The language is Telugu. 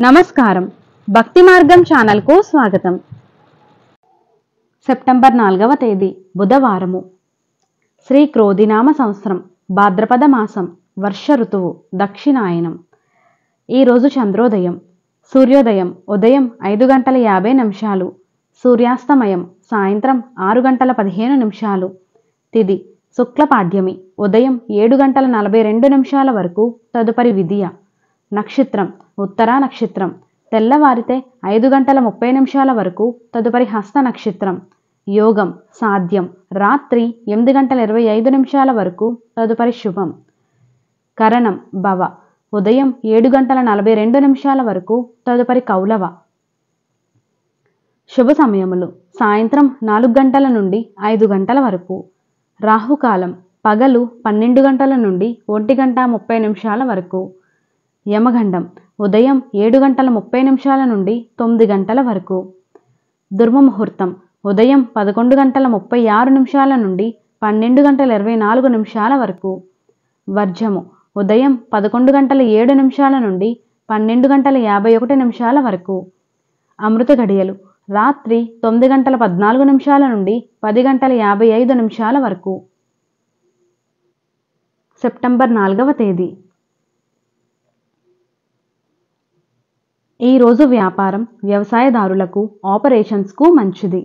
నమస్కారం. భక్తి మార్గం ఛానల్కు స్వాగతం. సెప్టెంబర్ 4వ తేదీ బుధవారము. శ్రీ క్రోధినామ సంవత్సరం, భాద్రపద మాసం, వర్ష ఋతువు, దక్షిణాయనం. ఈరోజు చంద్రోదయం. సూర్యోదయం ఉదయం 5:50, సూర్యాస్తమయం సాయంత్రం 6:15. తిథి శుక్లపాడ్యమి ఉదయం 7:42 వరకు, తదుపరి విదియ. నక్షత్రం ఉత్తరా నక్షత్రం తెల్లవారితే 5:30 వరకు, తదుపరి హస్త నక్షత్రం. యోగం సాధ్యం రాత్రి 8:25 వరకు, తదుపరి శుభం. కరణం భవ ఉదయం 7:42 వరకు, తదుపరి కౌలవ. శుభ సమయములు సాయంత్రం 4 గంటల నుండి 5 గంటల వరకు. రాహుకాలం పగలు 12 గంటల నుండి 1:30 వరకు. యమగండం ఉదయం 7:30 నుండి 9 గంటల వరకు. దుర్ముహూర్తం ఉదయం 11:36 నుండి 12:24 వరకు. వర్జము ఉదయం 11:07 నుండి 12:51 వరకు. అమృత గడియలు రాత్రి 9:14 నుండి 10:55 వరకు. సెప్టెంబర్ 4వ తేదీ. ఈరోజు వ్యాపారం, వ్యవసాయదారులకు, ఆపరేషన్స్కు మంచిది.